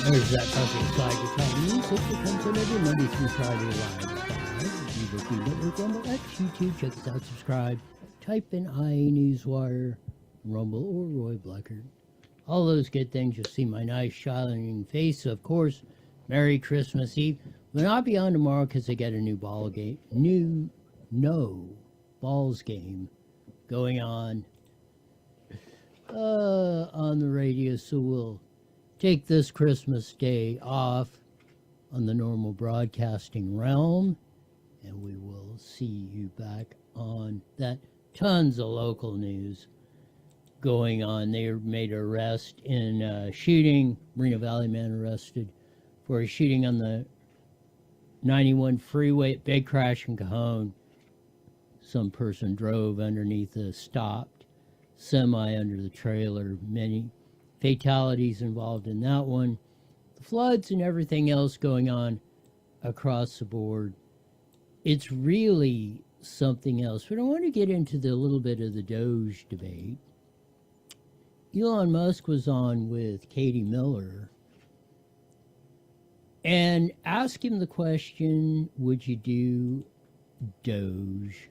There's that perfect slide to Trannies. It becomes an every Monday through Friday live. Ebook Network, Rumble, X, YouTube. Check us out, subscribe. Type in iNewsWire, Rumble, or Roy Blackard. All those good things. You'll see my nice shining face. Of course, Merry Christmas Eve. Will not be on tomorrow because they got a new ball game. No balls game going on the radio. So we'll take this Christmas day off on the normal broadcasting realm, and we will see you back on that. Tons of local news going on. They made an arrest in shooting. Moreno Valley man arrested for a shooting on the 91 freeway. Big crash in Cajon. Some person drove underneath a stopped semi under the trailer. Many fatalities involved in that one. The floods and everything else going on across the board. It's really something else. But I want to get into the little bit of the DOGE debate. Elon Musk was on with Katie Miller and asked him the question, would you do DOGE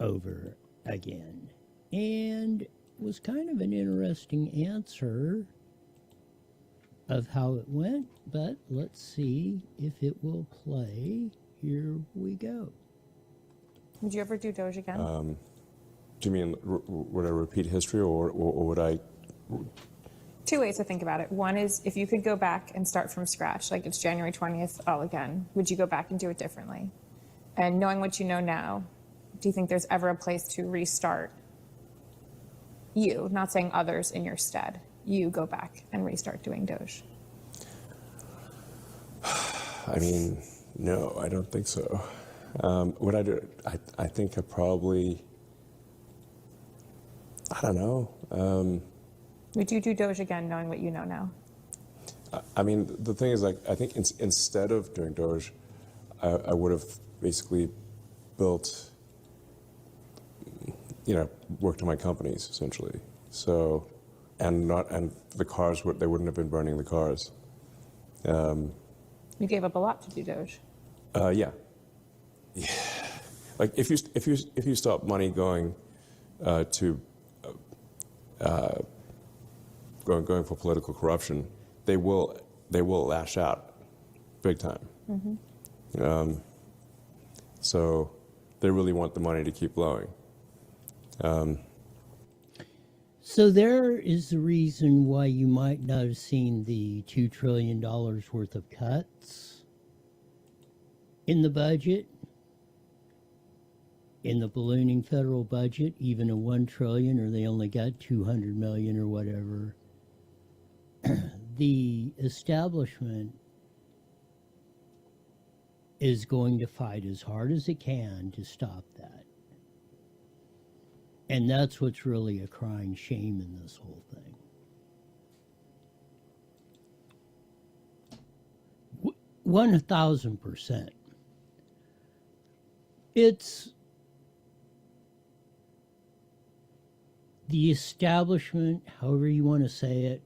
over again? And it was kind of an interesting answer of how it went, but let's see if it will play. Here we go. Would you ever do DOGE again? Do you mean, would I repeat history or would I? Two ways to think about it. One is if you could go back and start from scratch, like it's January 20th all again, would you go back and do it differently? And knowing what you know now, do you think there's ever a place to restart you, not saying others in your stead, you go back and restart doing DOGE? I mean, no, I don't think so. Would I do it? I think I probably, I don't know. Would you do DOGE again knowing what you know now? I mean, the thing is, like, I think instead of doing DOGE, I would have basically built, worked on my companies, essentially. So, and the cars, they wouldn't have been burning the cars. You gave up a lot to do DOGE. Yeah. Like if you stop money going to going for political corruption, they will lash out big time. Mm-hmm. So they really want the money to keep flowing. So there is the reason why you might not have seen the $2 trillion worth of cuts in the budget, in the ballooning federal budget, even a $1 trillion, or they only got $200 million or whatever. The establishment is going to fight as hard as it can to stop that. And that's what's really a crying shame in this whole thing. 1,000%. It's the establishment, however you want to say it,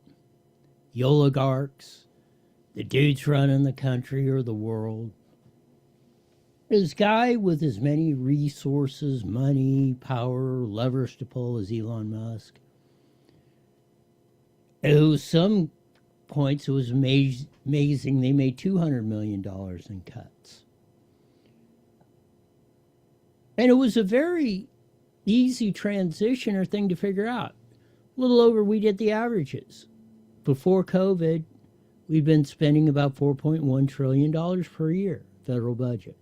the oligarchs, the dudes running the country or the world. This guy with as many resources, money, power, levers to pull as Elon Musk, who some points it was amazing they made $200 million in cuts. And it was a very easy transition or thing to figure out. A little over we did the averages. Before COVID, we've been spending about $4.1 trillion per year, federal budget.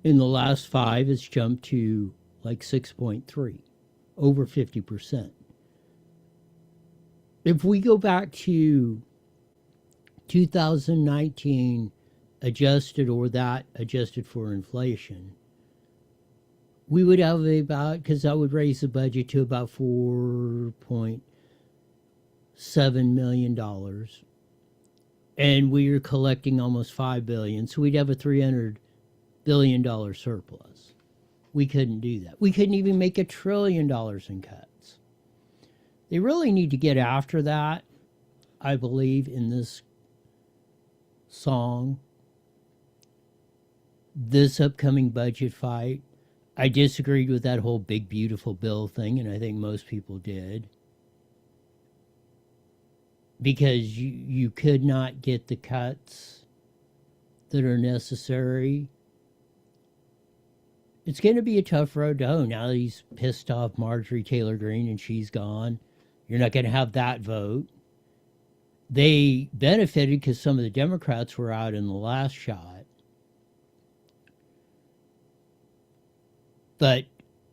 In the last 5, it's jumped to like 6.3, over 50%. If we go back to 2019, adjusted or that adjusted for inflation, we would have about, because that would raise the budget to about $4.7 million. And we are collecting almost $5 billion. So we'd have a $300 billion surplus. We couldn't do that. We couldn't even make $1 trillion in cuts. They really need to get after that. I believe, in this song, this upcoming budget fight. I disagreed with that whole big, beautiful bill thing, and I think most people did. Because you could not get the cuts that are necessary. It's going to be a tough road to hoe. Now that he's pissed off Marjorie Taylor Greene and she's gone, you're not going to have that vote. They benefited because some of the Democrats were out in the last shot. But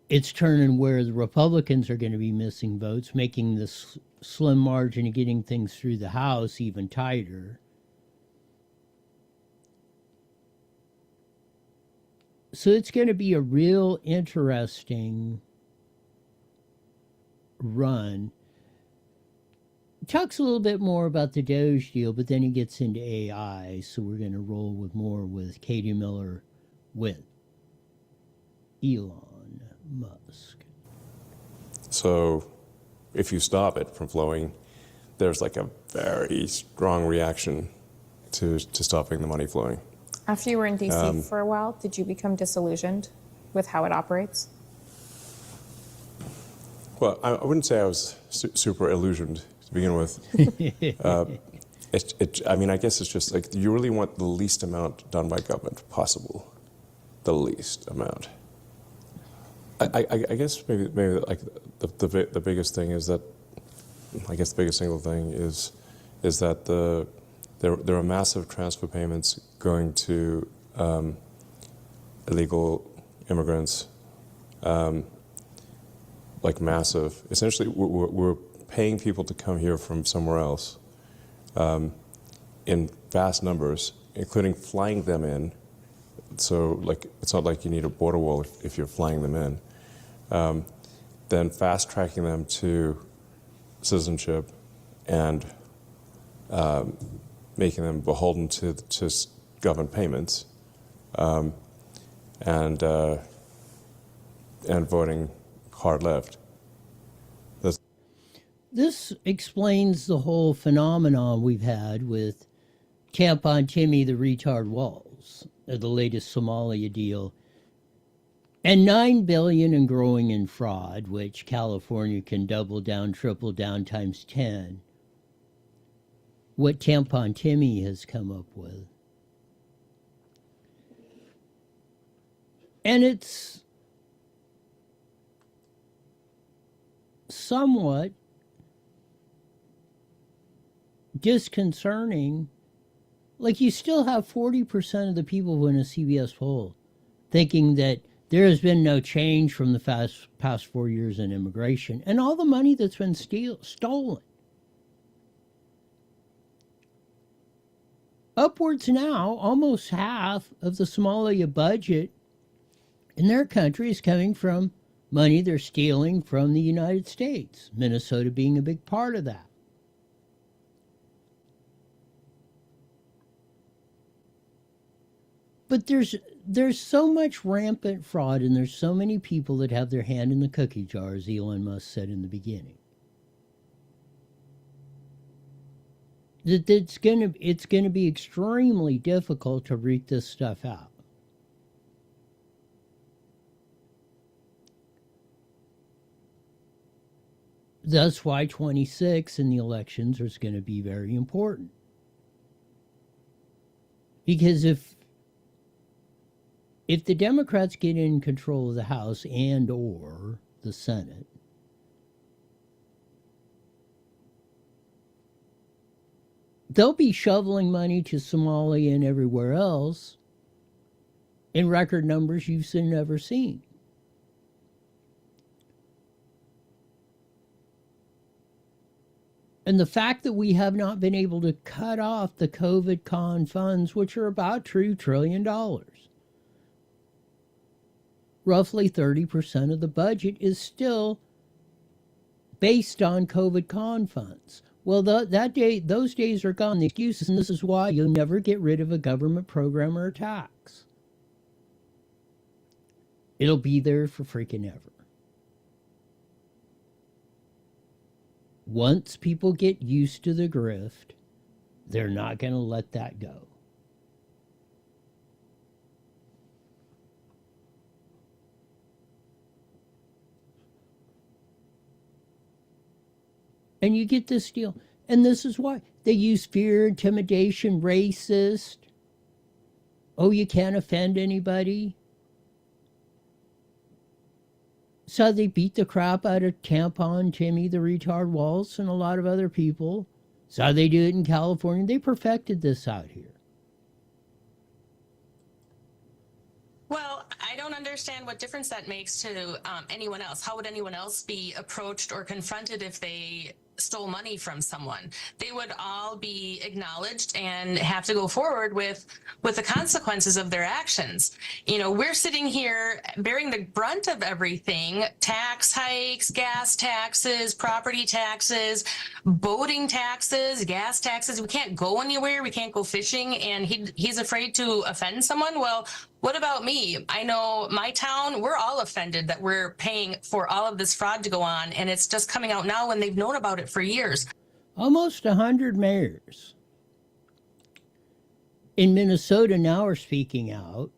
it's turning where the Republicans are going to be missing votes, making this slim margin of getting things through the House even tighter. So it's going to be a real interesting run. He talks a little bit more about the DOGE deal, but then he gets into AI, so we're going to roll with more with Katie Miller with Elon Musk. So if you stop it from flowing, there's like a very strong reaction to stopping the money flowing. After you were in DC for a while, did you become disillusioned with how it operates? Well, I wouldn't say I was super illusioned to begin with. I mean, I guess it's just like you really want the least amount done by government possible. The least amount. I guess maybe like the biggest thing is that, I guess the biggest single thing is that there are massive transfer payments going to illegal immigrants, like massive. Essentially, we're paying people to come here from somewhere else in vast numbers, including flying them in. So, like, it's not like you need a border wall if you're flying them in. Then fast tracking them to citizenship and making them beholden to government payments, and voting hard left. This explains the whole phenomenon we've had with Tampon Timmy the retard Walls, the latest Somalia deal, and $9 billion and growing in fraud, which California can double down, triple down, times 10. What Tampon Timmy has come up with. And it's somewhat disconcerting. Like, you still have 40% of the people in a CBS poll thinking that there has been no change from the past 4 years in immigration, and all the money that's been stolen. Upwards now, almost half of the Somalia budget in their country is coming from money they're stealing from the United States, Minnesota being a big part of that. But there's so much rampant fraud, and there's so many people that have their hand in the cookie jar, as Elon Musk said in the beginning, that it's gonna be extremely difficult to root this stuff out. That's why 26 in the elections is going to be very important. Because if the Democrats get in control of the House and or the Senate, they'll be shoveling money to Somalia and everywhere else in record numbers you've never seen. And the fact that we have not been able to cut off the COVID con funds, which are about $2 trillion, roughly 30% of the budget is still based on COVID con funds. Well, those days are gone. The excuses, and this is why you'll never get rid of a government program or a tax. It'll be there for freaking ever. once people get used to the grift, they're not going to let that go. And you get this deal. And this is why. They use fear, intimidation, racist. Oh, you can't offend anybody. So they beat the crap out of Tampon Timmy, the retard Waltz, and a lot of other people. So how they do it in California. They perfected this out here. Well, I don't understand what difference that makes to anyone else. How would anyone else be approached or confronted if they stole money from someone? They would all be acknowledged and have to go forward with the consequences of their actions. You know, we're sitting here bearing the brunt of everything: tax hikes, gas taxes, property taxes, boating taxes, gas taxes. We can't go anywhere. We can't go fishing. And he's afraid to offend someone. Well, what about me? I know my town, we're all offended that we're paying for all of this fraud to go on, and it's just coming out now when they've known about it for years. Almost 100 mayors in Minnesota now are speaking out,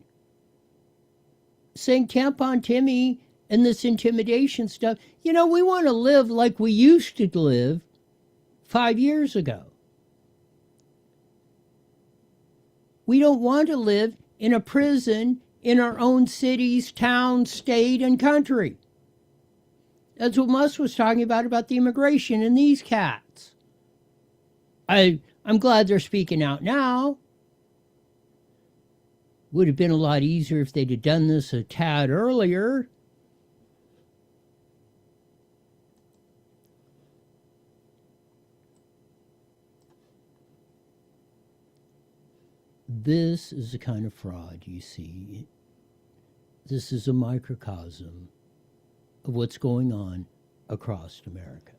saying Tampon Timmy and this intimidation stuff, you know, we want to live like we used to live 5 years ago. We don't want to live in a prison in our own cities, towns, state, and country. That's what Musk was talking about the immigration and these cats. I'm glad they're speaking out now. Would have been a lot easier if they'd have done this a tad earlier. This is the kind of fraud you see. This is a microcosm of what's going on across America.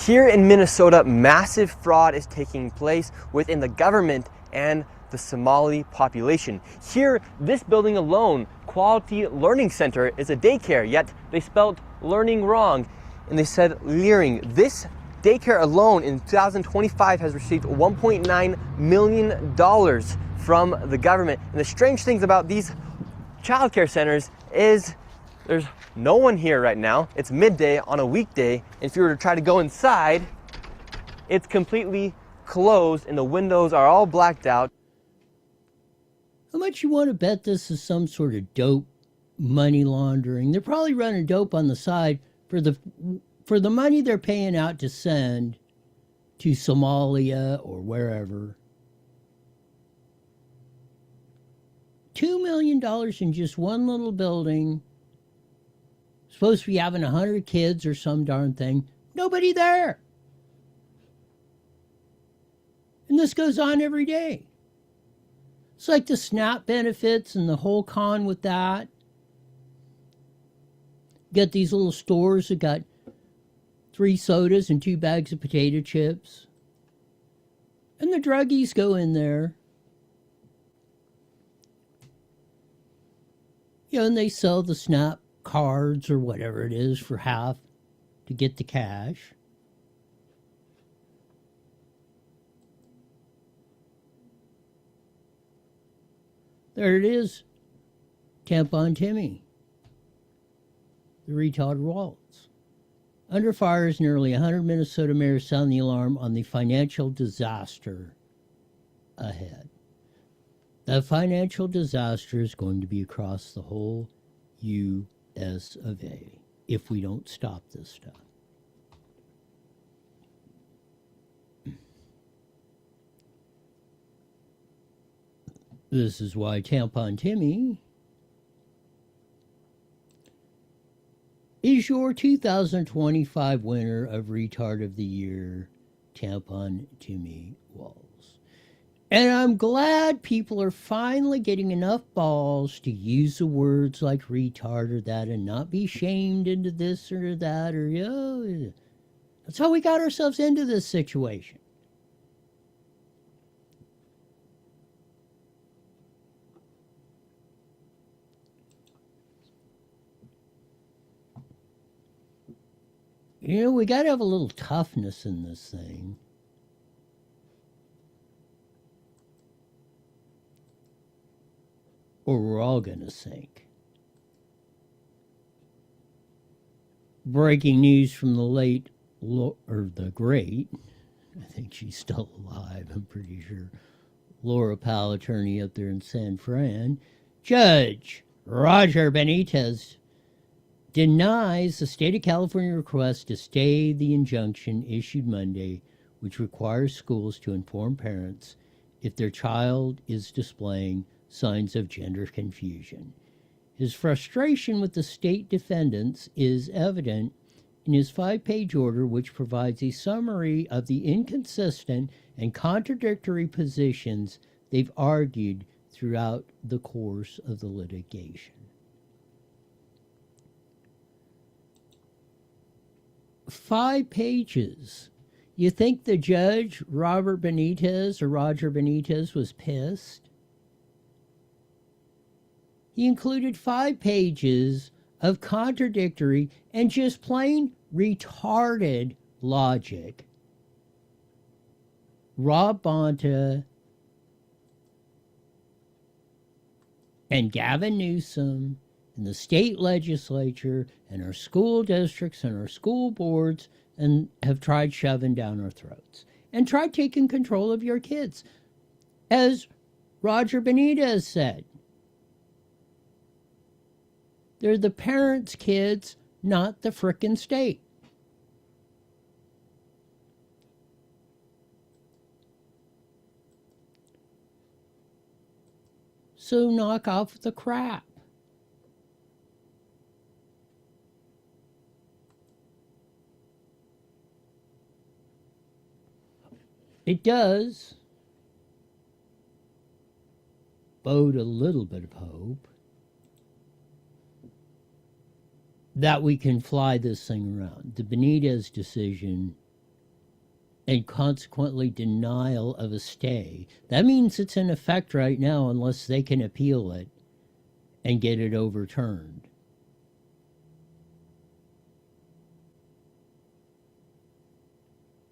Here in Minnesota, massive fraud is taking place within the government and the Somali population. Here, this building alone, Quality Learning Center, is a daycare, yet they spelled learning wrong and they said leering. This daycare alone in 2025 has received $1.9 million from the government. And the strange things about these childcare centers is there's no one here right now. It's midday on a weekday. And if you were to try to go inside, it's completely closed and the windows are all blacked out. How much you want to bet this is some sort of dope money laundering? They're probably running dope on the side for the money they're paying out to send to Somalia or wherever. $2 million in just one little building. Supposed to be having 100 kids or some darn thing. Nobody there. And this goes on every day. It's like the SNAP benefits and the whole con with that. Get these little stores that got 3 sodas and 2 bags of potato chips. And the druggies go in there. You know, and they sell the SNAP cards or whatever it is for half to get the cash. There it is. Tampon Timmy. The retard Waltz. Under fire as nearly 100 Minnesota mayors sound the alarm on the financial disaster ahead. That financial disaster is going to be across the whole U.S. of A. if we don't stop this stuff. This is why Tampon Timmy is your 2025 winner of Retard of the Year, Tampon Timmy Walls. And I'm glad people are finally getting enough balls to use the words like retard or that and not be shamed into this or that or, you know, that's how we got ourselves into this situation. You know, we got to have a little toughness in this thing. Or we're all going to sink. Breaking news from the great, I think she's still alive, I'm pretty sure, Laura Powell, attorney up there in San Fran. Judge Roger Benitez denies the state of California request to stay the injunction issued Monday, which requires schools to inform parents if their child is displaying signs of gender confusion. His frustration with the state defendants is evident in his 5-page order, which provides a summary of the inconsistent and contradictory positions they've argued throughout the course of the litigation. 5 pages. You think the judge, Roger Benitez, was pissed? He included 5 pages of contradictory and just plain retarded logic. Rob Bonta and Gavin Newsom and the state legislature and our school districts and our school boards and have tried shoving down our throats and tried taking control of your kids. As Roger Benitez said, they're the parents' kids, not the frickin' state. So knock off the crap. It does bode a little bit of hope that we can fly this thing around. The Benitez decision and consequently denial of a stay. That means it's in effect right now unless they can appeal it and get it overturned.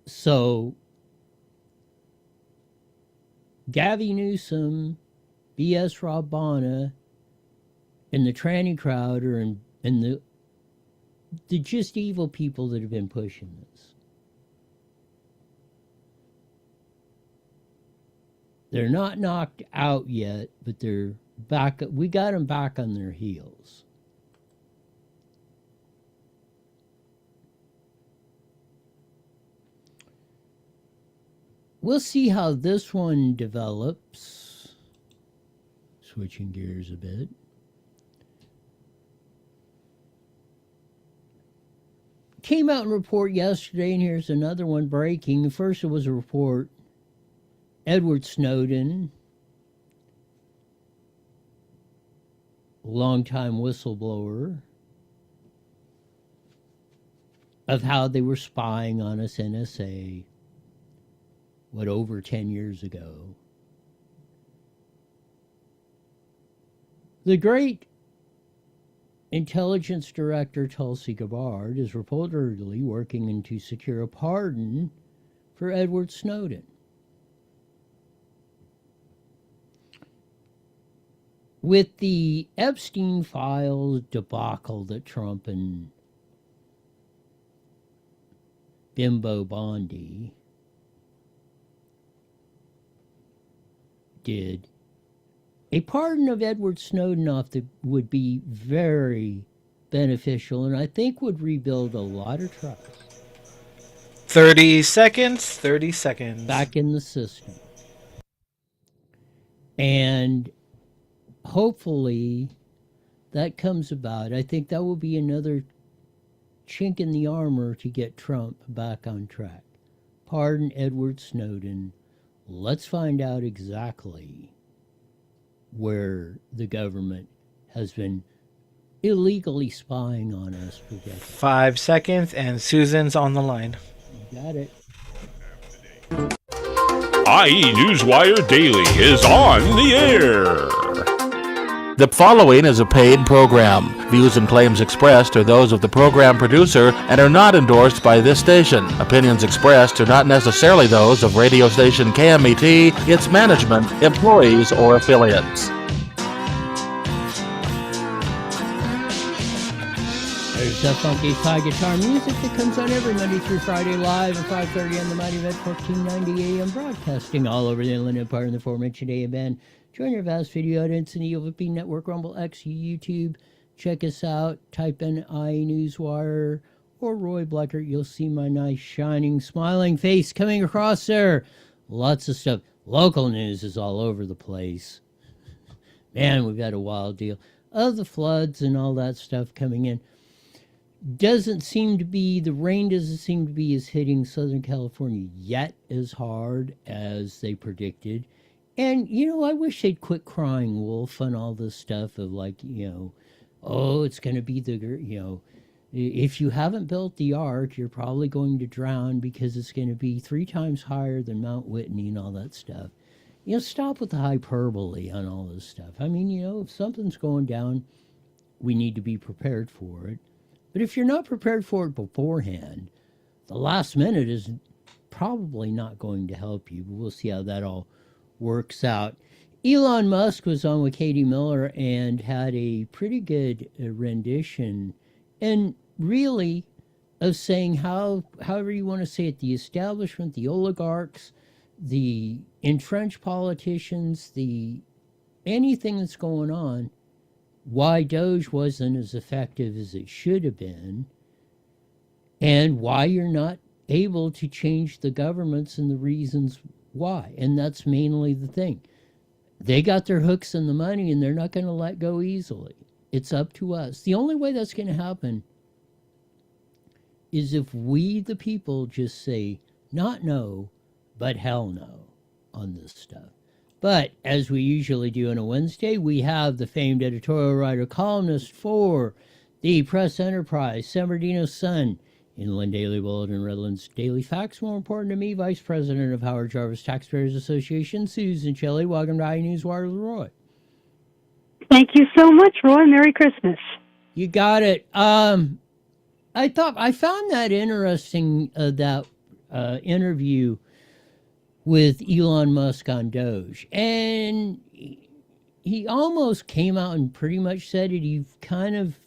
So, Gavin Newsom, B.S. Rob Bonta, and the tranny crowd are in the just evil people that have been pushing this. They're not knocked out yet, but they're back. We got them back on their heels. We'll see how this one develops. Switching gears a bit. Came out in a report yesterday, and here's another one breaking. First, it was a report. Edward Snowden, longtime whistleblower, of how they were spying on us, NSA, over 10 years ago. The great intelligence director Tulsi Gabbard is reportedly working to secure a pardon for Edward Snowden. With the Epstein files debacle that Trump and Bimbo Bondi did, a pardon of Edward Snowden would be very beneficial and I think would rebuild a lot of trust. 30 seconds, 30 seconds. Back in the system. And hopefully that comes about. I think that will be another chink in the armor to get Trump back on track. Pardon Edward Snowden. Let's find out exactly where the government has been illegally spying on us for decades. 5 seconds, and Susan's on the line. Got it. IE Newswire Daily is on the air. The following is a paid program. Views and claims expressed are those of the program producer and are not endorsed by this station. Opinions expressed are not necessarily those of radio station KMET, its management, employees, or affiliates. There's that funky side guitar music that comes on every Monday through Friday live at 5:30 on the Mighty Red 1490 AM, broadcasting all over the Inland Empire in the aforementioned AM band. Join our vast video audience in the OVP Network, Rumble, X, YouTube. Check us out. Type in iNewsWire or Roy Bleckert. You'll see my nice, shining, smiling face coming across there. Lots of stuff. Local news is all over the place. Man, we've got a wild deal of the floods and all that stuff coming in. The rain doesn't seem to be as hitting Southern California yet as hard as they predicted. And, I wish they'd quit crying wolf on all this stuff of it's going to be if you haven't built the ark, you're probably going to drown because it's going to be 3 times higher than Mount Whitney and all that stuff. Stop with the hyperbole on all this stuff. I mean, if something's going down, we need to be prepared for it. But if you're not prepared for it beforehand, the last minute is probably not going to help you. But we'll see how that all works out. Elon Musk was on with Katie Miller and had a pretty good rendition, and really of saying however you want to say it, the establishment, the oligarchs, the entrenched politicians, anything that's going on, why DOGE wasn't as effective as it should have been, and why you're not able to change the governments and the reasons why. And that's mainly the thing. They got their hooks in the money and they're not going to let go easily. It's up to us. The only way that's going to happen is if we, the people, just say, not no, but hell no on this stuff. But as we usually do on a Wednesday, we have the famed editorial writer, columnist for the Press Enterprise, San Bernardino Sun, Inland Daily Bulletin, Redlands Daily Facts. More important to me, Vice President of Howard Jarvis Taxpayers Association, Susan Shelley. Welcome to iNewsWire with Roy. Thank you so much, Roy. Merry Christmas. You got it. I found that interesting, that interview with Elon Musk on Doge. And he almost came out and pretty much said it. He kind of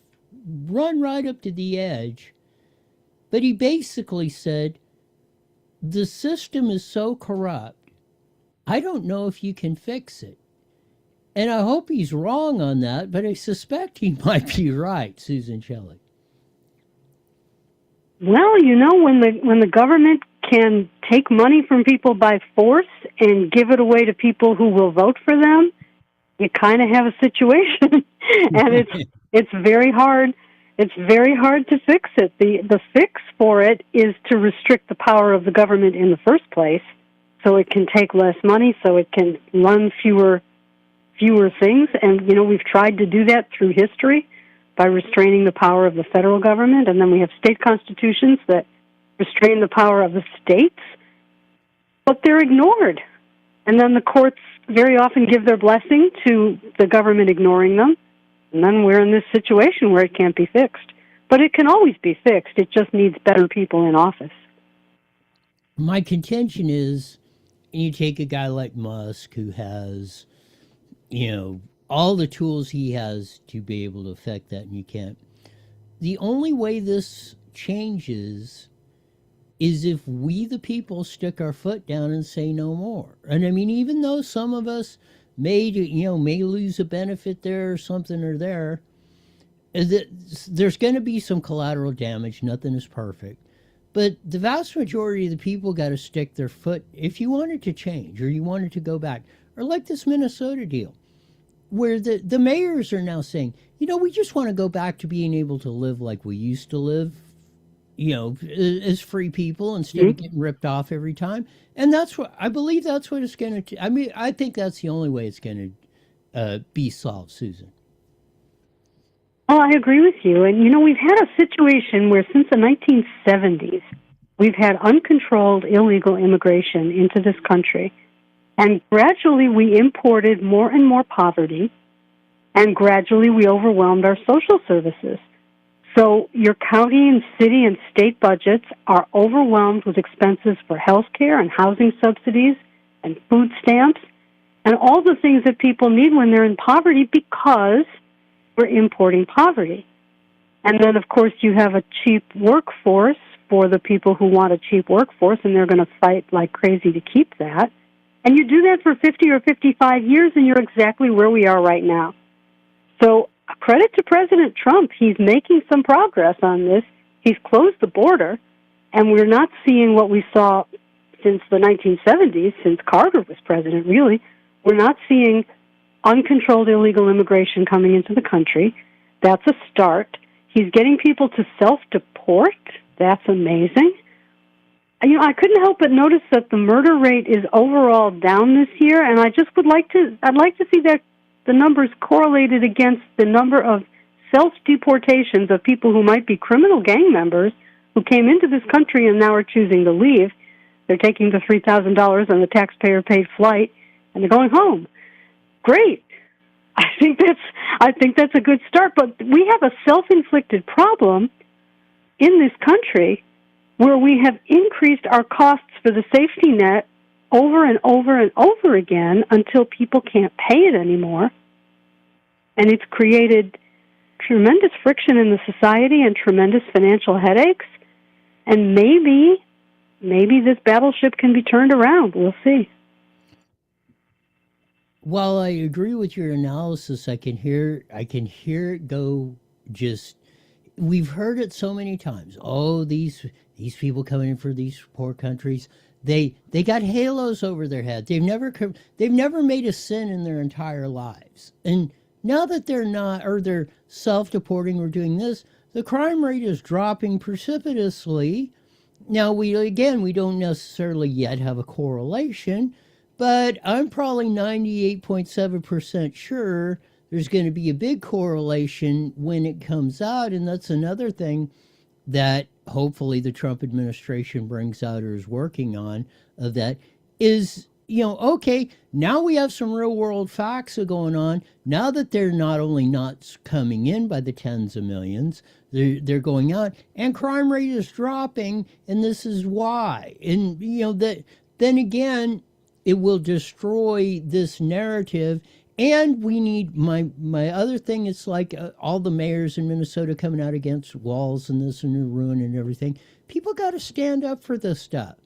run right up to the edge. But he basically said, the system is so corrupt, I don't know if you can fix it. And I hope he's wrong on that, but I suspect he might be right, Susan Shelley. Well, when the government can take money from people by force and give it away to people who will vote for them, you kind of have a situation. And it's very hard. It's very hard to fix it. The fix for it is to restrict the power of the government in the first place, so it can take less money, so it can run fewer things. And, we've tried to do that through history by restraining the power of the federal government, and then we have state constitutions that restrain the power of the states, but they're ignored. And then the courts very often give their blessing to the government ignoring them, and then we're in this situation where it can't be fixed. But it can always be fixed. It just needs better people in office. My contention is, you take a guy like Musk who has, all the tools he has to be able to affect that, and you can't. The only way this changes is if we, the people, stick our foot down and say no more. And I mean, even though some of us may lose a benefit there or something or there, there's going to be some collateral damage. Nothing is perfect. But the vast majority of the people got to stick their foot, if you wanted to change or you wanted to go back, or like this Minnesota deal, where the mayors are now saying, we just want to go back to being able to live like we used to live, as free people instead of getting ripped off every time. And I believe that's what it's going to, I think that's the only way it's going to be solved, Susan. Oh, I agree with you. And, we've had a situation where since the 1970s, we've had uncontrolled illegal immigration into this country. And gradually we imported more and more poverty. and gradually we overwhelmed our social services. So your county and city and state budgets are overwhelmed with expenses for health care and housing subsidies and food stamps and all the things that people need when they're in poverty because we're importing poverty. And then, of course, you have a cheap workforce for the people who want a cheap workforce, and they're going to fight like crazy to keep that. And you do that for 50 or 55 years, and you're exactly where we are right now. So credit to President Trump. He's making some progress on this. He's closed the border, and we're not seeing what we saw since the 1970s, since Carter was president, really. We're not seeing uncontrolled illegal immigration coming into the country. That's a start. He's getting people to self-deport. That's amazing. You know, I couldn't help but notice that the murder rate is overall down this year, and I'd like to see that the numbers correlated against the number of self-deportations of people who might be criminal gang members who came into this country and now are choosing to leave. They're taking the $3,000 on the taxpayer-paid flight, and they're going home. Great. I think that's a good start, but we have a self-inflicted problem in this country where we have increased our costs for the safety net over and over and over again until people can't pay it anymore. And it's created tremendous friction in the society and tremendous financial headaches. And maybe this battleship can be turned around. We'll see. While I agree with your analysis, I can hear it go. Just, we've heard it so many times. Oh, these people coming in for these poor countries, they got halos over their head. They've never made a sin in their entire lives. And now that they're not, or they're self-deporting or doing this, the crime rate is dropping precipitously. Now we don't necessarily yet have a correlation, but I'm probably 98.7% sure there's going to be a big correlation when it comes out, and that's another thing that hopefully the Trump administration brings out or is working on, of that is, okay, now we have some real world facts going on. Now that they're not only not coming in by the tens of millions, they're going out, and crime rate is dropping, and this is why. And, then again, it will destroy this narrative. And we need, my other thing is like all the mayors in Minnesota coming out against walls and this and the ruin and everything. People got to stand up for this stuff.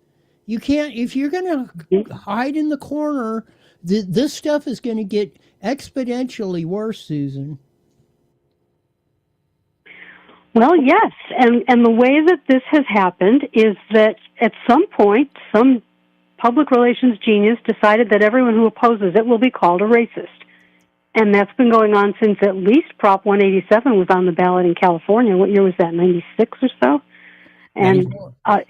You can't, if you're going to hide in the corner, this stuff is going to get exponentially worse, Susan. Well, yes. And the way that this has happened is that at some point, some public relations genius decided that everyone who opposes it will be called a racist. And that's been going on since at least Prop 187 was on the ballot in California. What year was that, 96 or so? And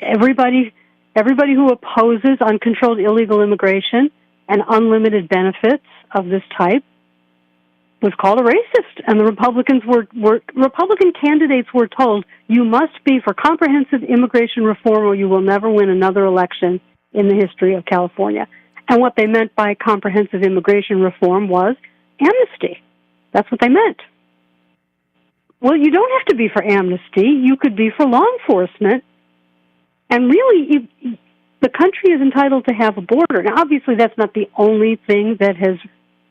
everybody who opposes uncontrolled illegal immigration and unlimited benefits of this type was called a racist. And the Republican candidates were told, you must be for comprehensive immigration reform or you will never win another election in the history of California. And what they meant by comprehensive immigration reform was amnesty. That's what they meant. Well, you don't have to be for amnesty. You could be for law enforcement. And really, the country is entitled to have a border. Now, obviously, that's not the only thing that has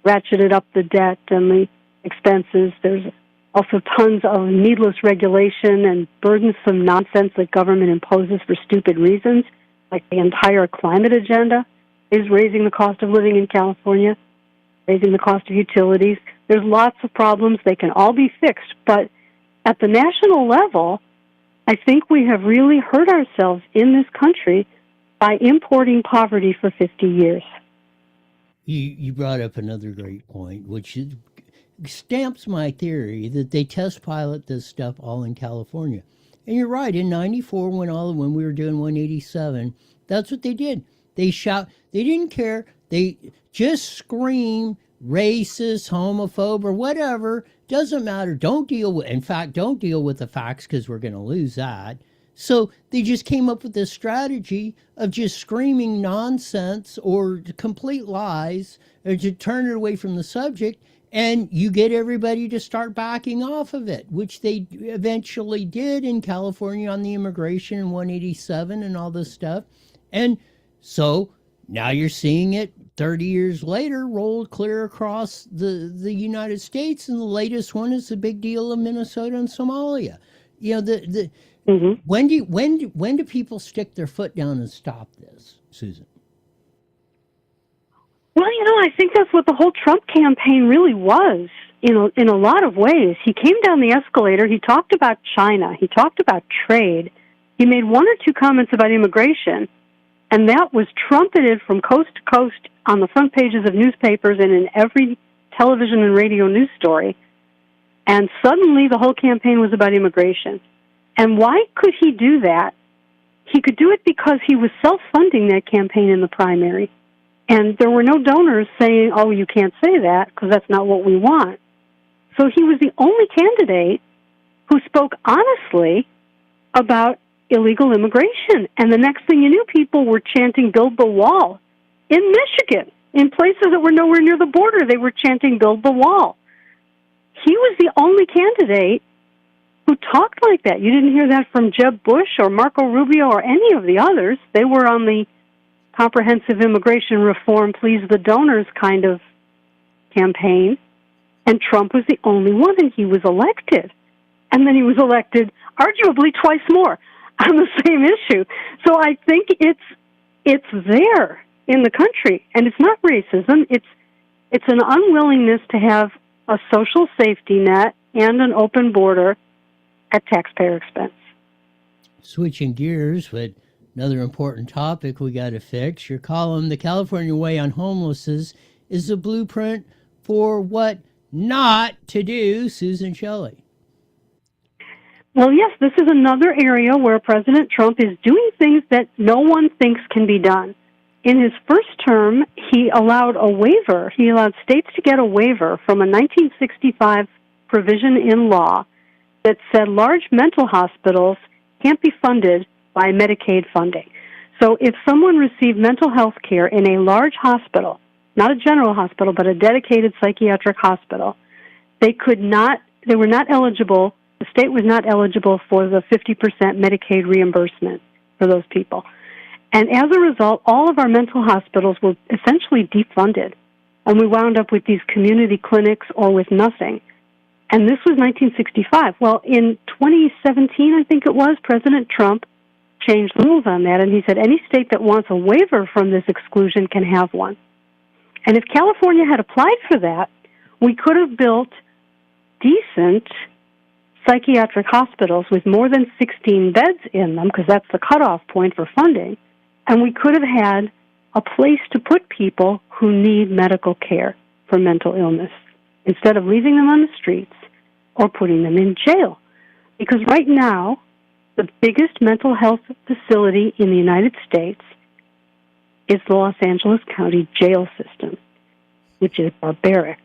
ratcheted up the debt and the expenses. There's also tons of needless regulation and burdensome nonsense that government imposes for stupid reasons, like the entire climate agenda is raising the cost of living in California, raising the cost of utilities. There's lots of problems. They can all be fixed. But at the national level, I think we have really hurt ourselves in this country by importing poverty for 50 years. You brought up another great point, which stamps my theory that they test pilot this stuff all in California. And you're right, in 94, when we were doing 187, that's what they did. They didn't care. They just scream racist, homophobe, or whatever. Doesn't matter. Don't deal with the facts because we're going to lose that. So they just came up with this strategy of just screaming nonsense or complete lies or to turn it away from the subject. and you get everybody to start backing off of it, which they eventually did in California on the immigration in 187 and all this stuff. And so now you're seeing it 30 years later rolled clear across the United States, and the latest one is the big deal of Minnesota and Somalia. You know, when do people stick their foot down and stop this, Susan? Well, I think that's what the whole Trump campaign really was, in a lot of ways. He came down the escalator. He talked about China. He talked about trade. He made one or two comments about immigration, and that was trumpeted from coast to coast on the front pages of newspapers and in every television and radio news story. And suddenly the whole campaign was about immigration. And why could he do that? He could do it because he was self-funding that campaign in the primary. And there were no donors saying, oh, you can't say that because that's not what we want. So he was the only candidate who spoke honestly about illegal immigration. And the next thing you knew, people were chanting, build the wall. In Michigan, in places that were nowhere near the border, they were chanting, build the wall. He was the only candidate who talked like that. You didn't hear that from Jeb Bush or Marco Rubio or any of the others. They were on the comprehensive immigration reform, please the donors kind of campaign. And Trump was the only one, and he was elected. And then he was elected arguably twice more on the same issue. So I think it's there in the country, and it's not racism. It's an unwillingness to have a social safety net and an open border at taxpayer expense. Switching gears, but another important topic we got to fix. Your column, The California Way on Homelessness, is a blueprint for what not to do, Susan Shelley. Well, yes, this is another area where President Trump is doing things that no one thinks can be done. In his first term, he allowed a waiver. He allowed states to get a waiver from a 1965 provision in law that said large mental hospitals can't be funded by Medicaid funding. So if someone received mental health care in a large hospital, not a general hospital, but a dedicated psychiatric hospital, they were not eligible, the state was not eligible for the 50% Medicaid reimbursement for those people. And as a result, all of our mental hospitals were essentially defunded, and we wound up with these community clinics or with nothing. And this was 1965. Well, in 2017, I think it was, President Trump changed the rules on that, and he said any state that wants a waiver from this exclusion can have one. And if California had applied for that, we could have built decent psychiatric hospitals with more than 16 beds in them, because that's the cutoff point for funding, and we could have had a place to put people who need medical care for mental illness instead of leaving them on the streets or putting them in jail. Because right now, the biggest mental health facility in the United States is the Los Angeles County jail system, which is barbaric.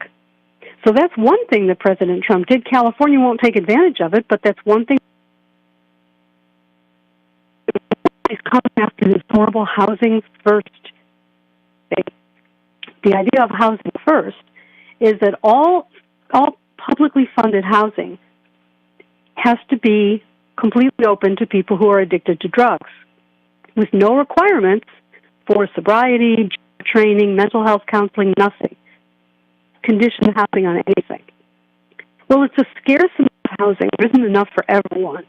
So that's one thing that President Trump did. California won't take advantage of it, but that's one thing. He's coming after this horrible housing first thing. The idea of housing first is that all publicly funded housing has to be completely open to people who are addicted to drugs, with no requirements for sobriety, training, mental health counseling, nothing. Conditioned housing on anything. Well, it's a scarce amount of housing. There isn't enough for everyone.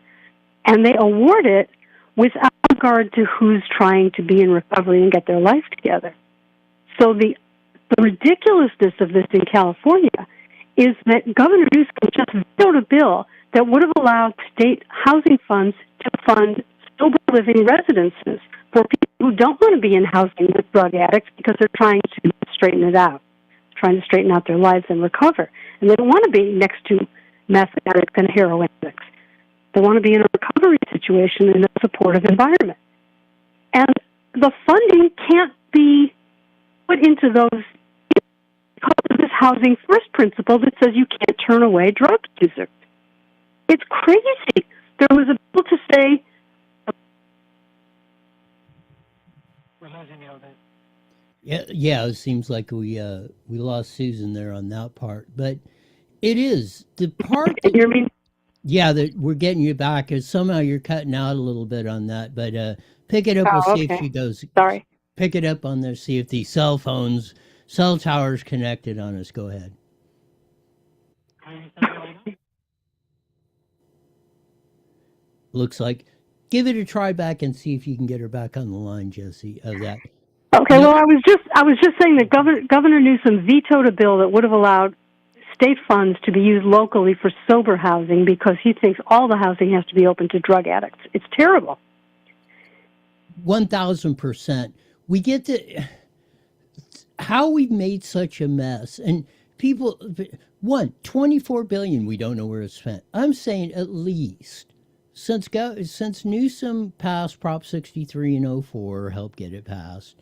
And they award it without regard to who's trying to be in recovery and get their life together. So the ridiculousness of this in California is that Governor Newsom just vetoed a bill that would have allowed state housing funds to fund sober living residences for people who don't want to be in housing with drug addicts because they're trying to straighten it out, trying to straighten out their lives and recover. And they don't want to be next to meth addicts and heroin addicts. They want to be in a recovery situation in a supportive environment. And the funding can't be put into those because of this housing first principle that says you can't turn away drug users. It's crazy. There was a bill to say... Yeah. It seems like we lost Susan there on that part, but it is the part Can that you hear me? yeah that we're getting you back. Is somehow you're cutting out a little bit on that, but pick it up. We'll Oh, see if okay. she goes. Sorry. Pick it up on there. See if the cell towers connected on us. Go ahead. Looks like. Give it a try back and see if you can get her back on the line, Jesse. Of that. Okay, well, I was just saying that Governor Newsom vetoed a bill that would have allowed state funds to be used locally for sober housing because he thinks all the housing has to be open to drug addicts. It's terrible. 1,000%. We get to how we've made such a mess, and people. 24 billion. We don't know where it's spent. I'm saying at least since Newsom passed Prop 63 in '04, helped get it passed.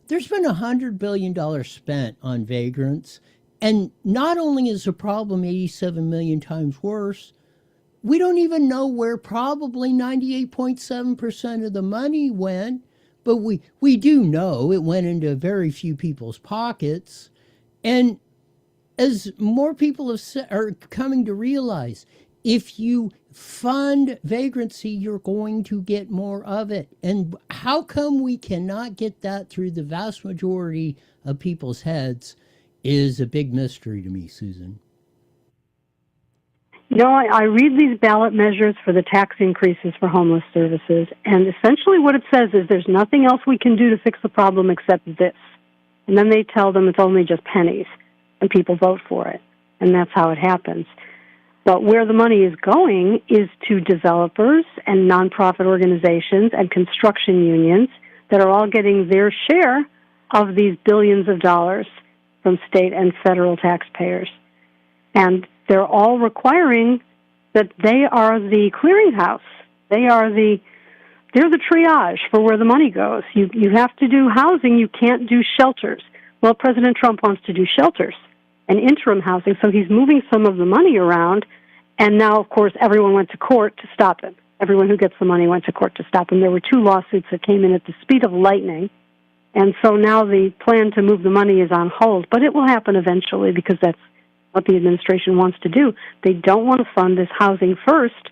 There's been $100 billion spent on vagrants, and not only is the problem 87 million times worse, we don't even know where probably 98.7% of the money went, but we do know it went into very few people's pockets. And as more people are coming to realize, if you fund vagrancy, you're going to get more of it. And how come we cannot get that through the vast majority of people's heads is a big mystery to me, Susan. You know, I read these ballot measures for the tax increases for homeless services, and essentially what it says is there's nothing else we can do to fix the problem except this. And then they tell them it's only just pennies, and people vote for it. And that's how it happens. But where the money is going is to developers and nonprofit organizations and construction unions that are all getting their share of these billions of dollars from state and federal taxpayers. And they're all requiring that they are the clearinghouse. They're the triage for where the money goes. You have to do housing. You can't do shelters. Well, President Trump wants to do shelters and interim housing, so he's moving some of the money around. And now, of course, everyone went to court to stop it. Everyone who gets the money went to court to stop him. There were 2 lawsuits that came in at the speed of lightning. And so now the plan to move the money is on hold. But it will happen eventually because that's what the administration wants to do. They don't want to fund this housing first,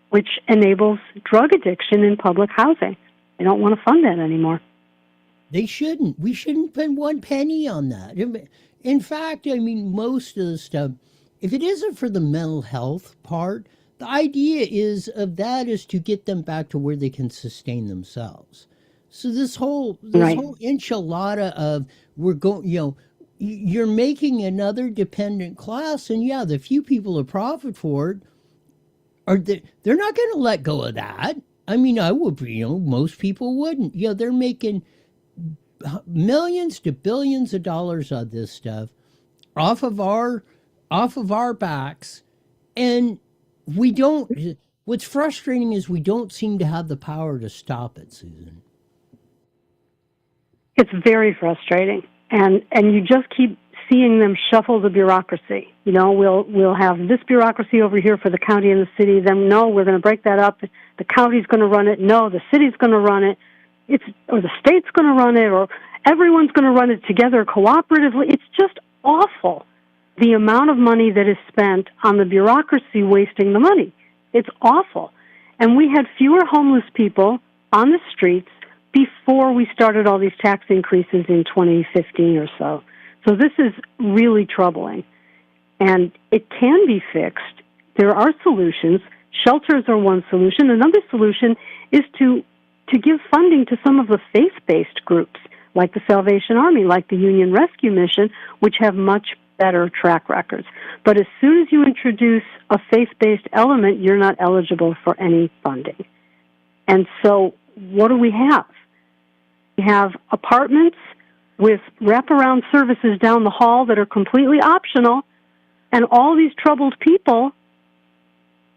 which enables drug addiction in public housing. They don't want to fund that anymore. They shouldn't. We shouldn't spend 1 penny on that. In fact, I mean, most of the stuff, if it isn't for the mental health part, the idea is to get them back to where they can sustain themselves. So this whole enchilada of we're going, you're making another dependent class, and yeah, the few people who profit for it they're not going to let go of that. I mean, I would, most people wouldn't. They're making millions to billions of dollars on this stuff off of our backs, and we don't. What's frustrating is we don't seem to have the power to stop it, Susan. It's very frustrating, and you just keep seeing them shuffle the bureaucracy. We'll have this bureaucracy over here for the county and the city. Then no, we're going to break that up. The county's going to run it. No, the city's going to run it. Or the state's going to run it, or everyone's going to run it together cooperatively. It's just awful, the amount of money that is spent on the bureaucracy wasting the money. It's awful. And we had fewer homeless people on the streets before we started all these tax increases in 2015 or so. So this is really troubling. And it can be fixed. There are solutions. Shelters are one solution. Another solution is to give funding to some of the faith-based groups, like the Salvation Army, like the Union Rescue Mission, which have much better track records. But as soon as you introduce a faith-based element, you're not eligible for any funding. And so what do we have? We have apartments with wraparound services down the hall that are completely optional, and all these troubled people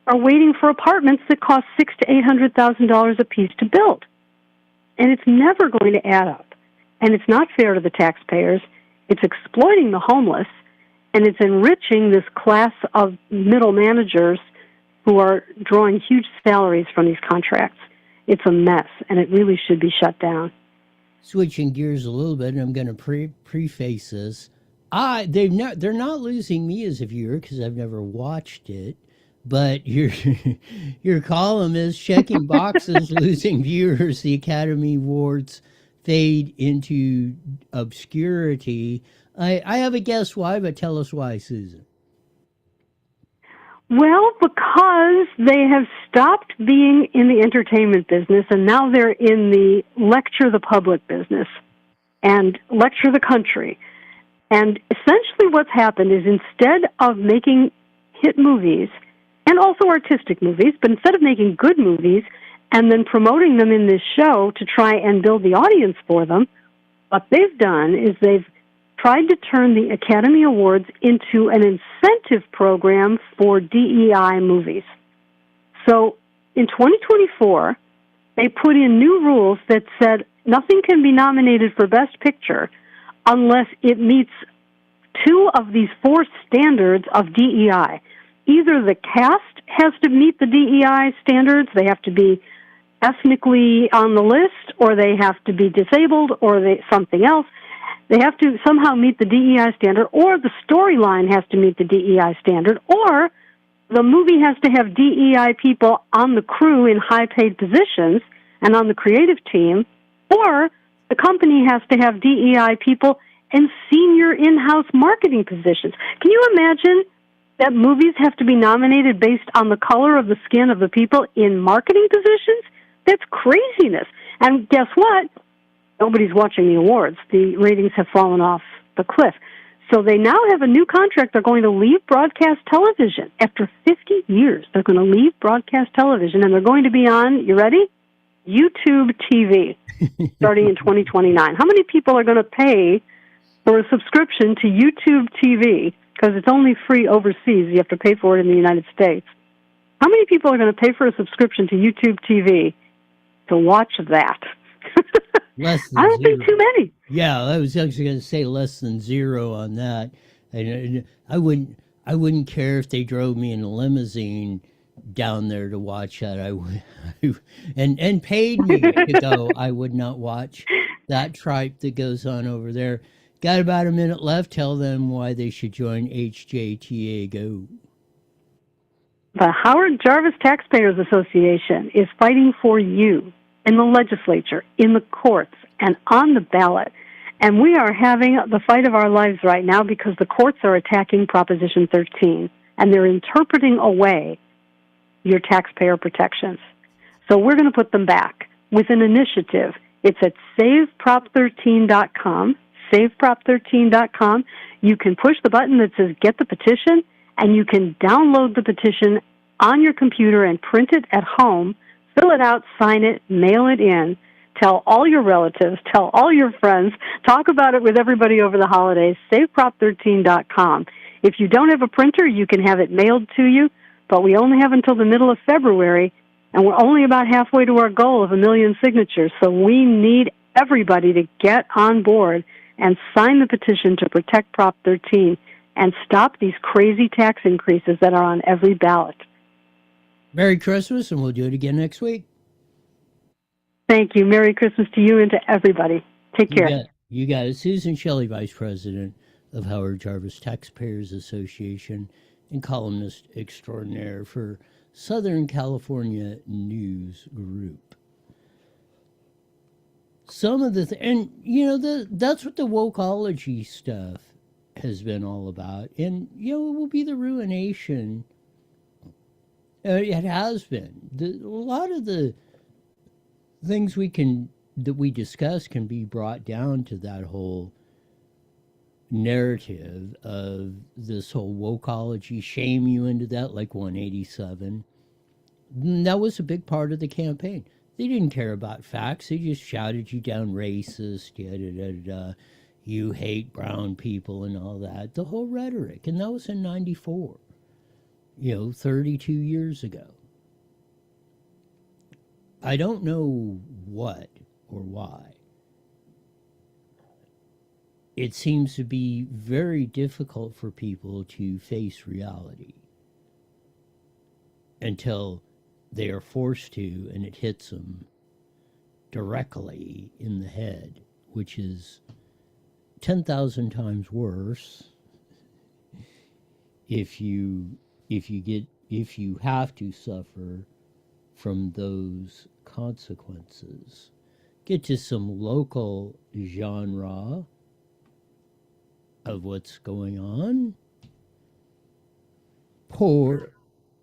are waiting for apartments that cost $600,000 to $800,000 a piece to build. And it's never going to add up. And it's not fair to the taxpayers. It's exploiting the homeless, and it's enriching this class of middle managers who are drawing huge salaries from these contracts. It's a mess, and it really should be shut down. switching gears a little bit, and I'm going to preface this. They're not losing me as a viewer because I've never watched it, but your column is checking boxes, losing viewers. The Academy Awards fade into obscurity. I have a guess why, but tell us why, Susan. Well, because they have stopped being in the entertainment business and now they're in the lecture the public business and lecture the country. And essentially what's happened is instead of making hit movies and also artistic movies, but instead of making good movies and then promoting them in this show to try and build the audience for them, what they've done is they've tried to turn the Academy Awards into an incentive program for DEI movies. So in 2024, they put in new rules that said nothing can be nominated for Best Picture unless it meets two of these four standards of DEI. Either the cast has to meet the DEI standards, they have to be ethnically on the list, or they have to be disabled, or something else. They have to somehow meet the DEI standard, or the storyline has to meet the DEI standard, or the movie has to have DEI people on the crew in high-paid positions and on the creative team, or the company has to have DEI people in senior in-house marketing positions. Can you imagine that movies have to be nominated based on the color of the skin of the people in marketing positions? That's craziness. And guess what? Nobody's watching the awards. The ratings have fallen off the cliff. So they now have a new contract. They're going to leave broadcast television. After 50 years, they're going to leave broadcast television, and they're going to be on, you ready? YouTube TV, starting in 2029. How many people are going to pay for a subscription to YouTube TV? Because it's only free overseas. You have to pay for it in the United States. How many people are going to pay for a subscription to YouTube TV to watch that? Less than I don't zero. think too many. Yeah, I was actually going to say less than zero on that. And I wouldn't care if they drove me in a limousine down there to watch that. And paid me to go. I would not watch that tripe that goes on over there. Got about a minute left. Tell them why they should join HJTA Go. The Howard Jarvis Taxpayers Association is fighting for you in the legislature, in the courts, and on the ballot. And we are having the fight of our lives right now because the courts are attacking Proposition 13, and they're interpreting away your taxpayer protections. So we're going to put them back with an initiative. It's at saveprop13.com, saveprop13.com. You can push the button that says Get the Petition, and you can download the petition on your computer and print it at home. Fill it out, sign it, mail it in, tell all your relatives, tell all your friends, talk about it with everybody over the holidays, saveprop13.com. If you don't have a printer, you can have it mailed to you, but we only have until the middle of February, and we're only about halfway to our goal of 1 million signatures, so we need everybody to get on board and sign the petition to protect Prop 13 and stop these crazy tax increases that are on every ballot. Merry Christmas, and we'll do it again next week. Thank you. Merry Christmas to you and to everybody. Take care. You got it. Susan Shelley, Vice President of Howard Jarvis Taxpayers Association and columnist extraordinaire for Southern California News Group. Some of the and you know that's what the wokeology stuff has been all about, and it will be the ruination. It has been. A lot of the things that we discuss can be brought down to that whole narrative of this whole wokeology, shame you into that, like 187. That was a big part of the campaign. They didn't care about facts. They just shouted you down racist, you hate brown people and all that. The whole rhetoric. And that was in 94. 32 years ago. I don't know what or why. It seems to be very difficult for people to face reality until they are forced to, and it hits them directly in the head. which is 10,000 times worse if you have to suffer from those consequences. Get to some local genre of what's going on. Poor,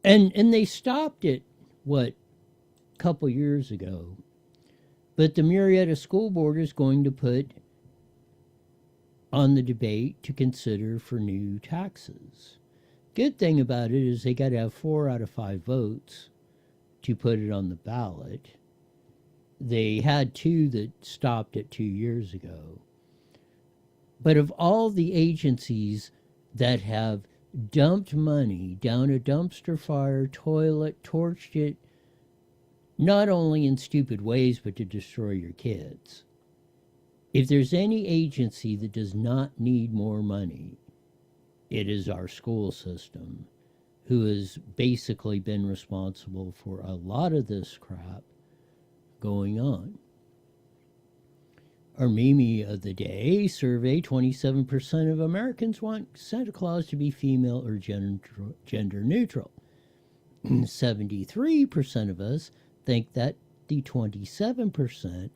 and they stopped it, a couple years ago. But the Marietta School Board is going to put on the debate to consider for new taxes. Good thing about it is they got to have 4 out of 5 votes to put it on the ballot. They had 2 that stopped it 2 years ago. But of all the agencies that have dumped money down a dumpster fire toilet, torched it, not only in stupid ways, but to destroy your kids. If there's any agency that does not need more money, it is our school system, who has basically been responsible for a lot of this crap going on. Our Mimi of the day survey: 27% of Americans want Santa Claus to be female or gender neutral. 73% of us think that the 27%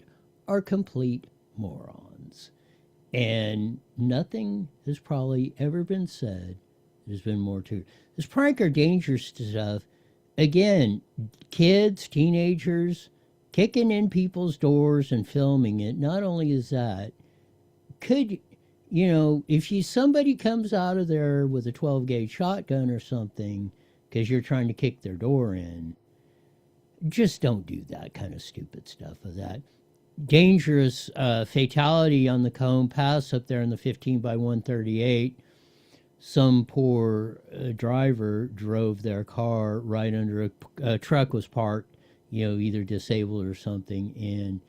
are complete morons. And nothing has probably ever been said. There's been more to it. This prank or danger stuff, again, kids, teenagers, kicking in people's doors and filming it. Not only is that, if somebody comes out of there with a 12-gauge shotgun or something because you're trying to kick their door in, just don't do that kind of stupid stuff of that. Dangerous fatality on the Cone Pass up there in the 15 by 138. Some poor driver drove their car right under a truck was parked, either disabled or something, and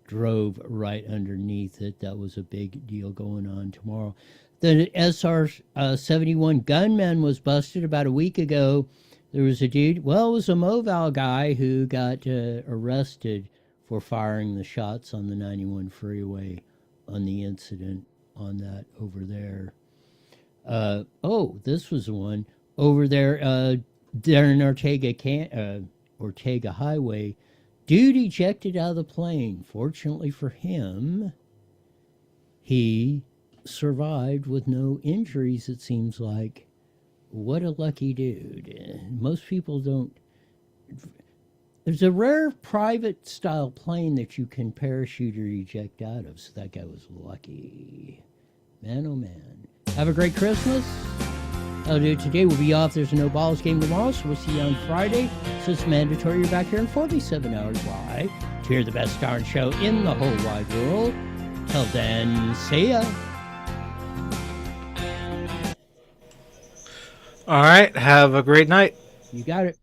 drove right underneath it. That was a big deal going on tomorrow. The SR-71 gunman was busted about a week ago. There was a dude, it was a Moval guy who got arrested for firing the shots on the 91 freeway on the incident on that over there. This was the one over there, there in Ortega Highway. Dude ejected out of the plane. Fortunately for him, he survived with no injuries, it seems like. What a lucky dude. Most people don't. There's a rare private style plane that you can parachute or eject out of, so that guy was lucky. Man, oh man. Have a great Christmas. I'll do it today. We'll be off. There's a no balls game tomorrow, so we'll see you on Friday. So it's mandatory you're back here in 47 hours live to hear the best darn show in the whole wide world. Till then, see ya. All right. Have a great night. You got it.